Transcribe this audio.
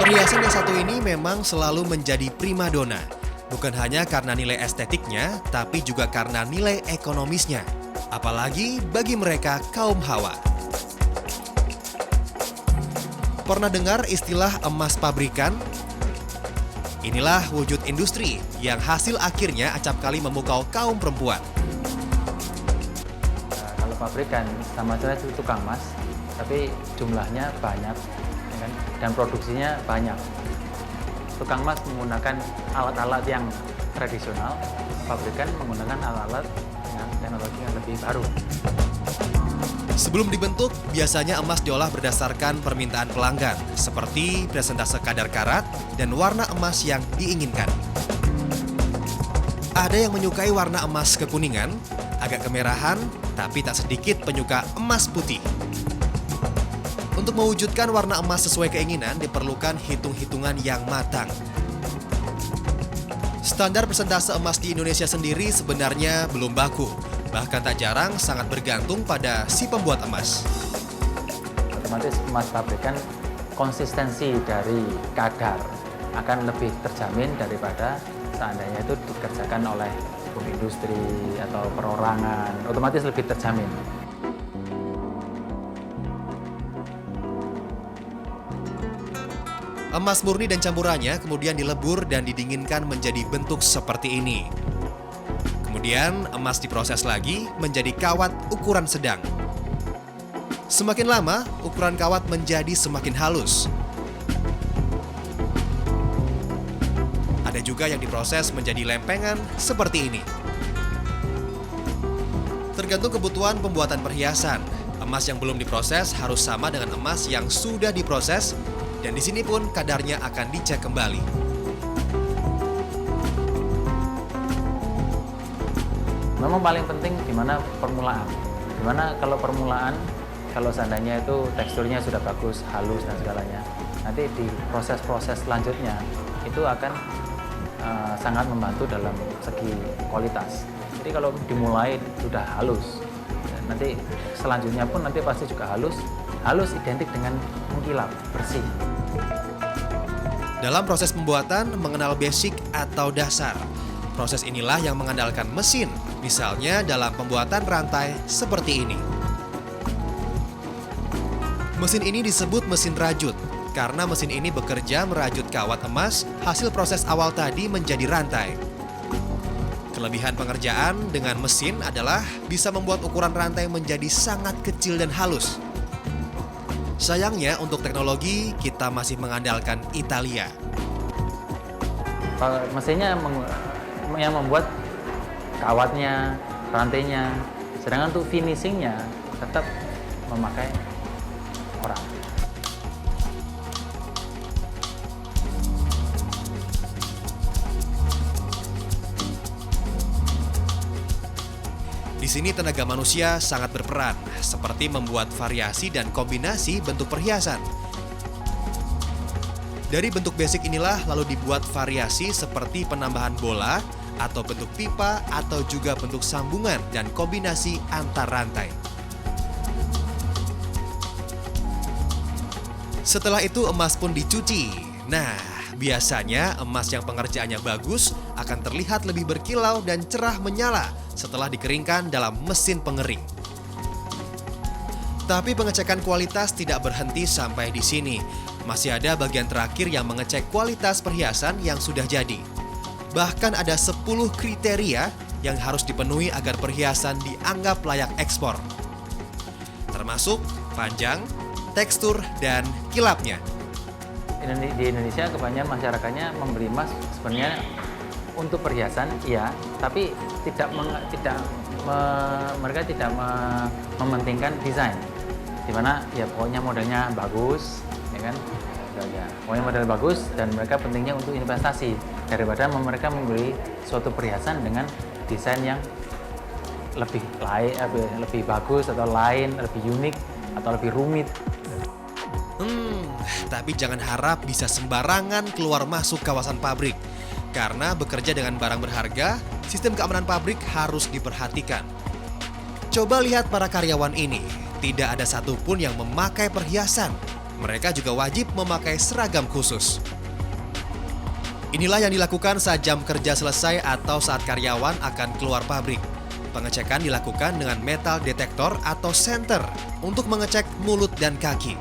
Perhiasan yang satu ini memang selalu menjadi primadona. Bukan hanya karena nilai estetiknya, tapi juga karena nilai ekonomisnya. Apalagi bagi mereka kaum hawa. Pernah dengar istilah emas pabrikan? Inilah wujud industri yang hasil akhirnya acap kali memukau kaum perempuan. Kalau pabrikan sama saja itu tukang emas, tapi jumlahnya banyak, ya kan? Dan produksinya banyak. Tukang emas menggunakan alat-alat yang tradisional, pabrikan menggunakan alat-alat dengan teknologi yang lebih baru. Sebelum dibentuk, biasanya emas diolah berdasarkan permintaan pelanggan, seperti presentase kadar karat dan warna emas yang diinginkan. Ada yang menyukai warna emas kekuningan, agak kemerahan, tapi tak sedikit penyuka emas putih. Untuk mewujudkan warna emas sesuai keinginan, diperlukan hitung-hitungan yang matang. Standar persentase emas di Indonesia sendiri sebenarnya belum baku. Bahkan tak jarang sangat bergantung pada si pembuat emas. Otomatis emas pabrikan konsistensi dari kadar akan lebih terjamin daripada seandainya itu dikerjakan oleh industri atau perorangan, otomatis lebih terjamin. Emas murni dan campurannya kemudian dilebur dan didinginkan menjadi bentuk seperti ini. Kemudian emas diproses lagi menjadi kawat ukuran sedang. Semakin lama, ukuran kawat menjadi semakin halus. Ada juga yang diproses menjadi lempengan seperti ini. Tergantung kebutuhan pembuatan perhiasan, emas yang belum diproses harus sama dengan emas yang sudah diproses, dan di sini pun kadarnya akan dicek kembali. Memang paling penting di mana permulaan. Dimana kalau permulaan, kalau seandainya itu teksturnya sudah bagus, halus dan segalanya, nanti di proses-proses selanjutnya itu akan sangat membantu dalam segi kualitas. Jadi kalau dimulai sudah halus, nanti selanjutnya pun nanti pasti juga halus. Halus identik dengan mengkilap, bersih. Dalam proses pembuatan, mengenal basic atau dasar. Proses inilah yang mengandalkan mesin, misalnya dalam pembuatan rantai seperti ini. Mesin ini disebut mesin rajut, karena mesin ini bekerja merajut kawat emas hasil proses awal tadi menjadi rantai. Kelebihan pengerjaan dengan mesin adalah bisa membuat ukuran rantai menjadi sangat kecil dan halus. Sayangnya untuk teknologi, kita masih mengandalkan Italia. Mesinnya yang membuat kawatnya, rantainya, sedangkan untuk finishingnya tetap memakai orang. Di sini tenaga manusia sangat berperan, seperti membuat variasi dan kombinasi bentuk perhiasan. Dari bentuk basic inilah lalu dibuat variasi seperti penambahan bola, atau bentuk pipa, atau juga bentuk sambungan dan kombinasi antar rantai. Setelah itu emas pun dicuci. Nah, biasanya emas yang pengerjaannya bagus akan terlihat lebih berkilau dan cerah menyala setelah dikeringkan dalam mesin pengering. Tapi pengecekan kualitas tidak berhenti sampai di sini. Masih ada bagian terakhir yang mengecek kualitas perhiasan yang sudah jadi. Bahkan ada 10 kriteria yang harus dipenuhi agar perhiasan dianggap layak ekspor. Termasuk panjang, tekstur, dan kilapnya. Di Indonesia kebanyakan masyarakatnya membeli emas sebenarnya untuk perhiasan, iya, tapi mereka tidak mementingkan desain. Dimana ya pokoknya modelnya bagus, ya kan? Ya, pokoknya model bagus dan mereka pentingnya untuk investasi daripada mereka membeli suatu perhiasan dengan desain yang lebih lebih bagus atau lain, lebih unik atau lebih rumit. Tapi jangan harap bisa sembarangan keluar masuk kawasan pabrik. Karena bekerja dengan barang berharga, sistem keamanan pabrik harus diperhatikan. Coba lihat para karyawan ini, tidak ada satupun yang memakai perhiasan. Mereka juga wajib memakai seragam khusus. Inilah yang dilakukan saat jam kerja selesai atau saat karyawan akan keluar pabrik. Pengecekan dilakukan dengan metal detektor atau senter untuk mengecek mulut dan kaki.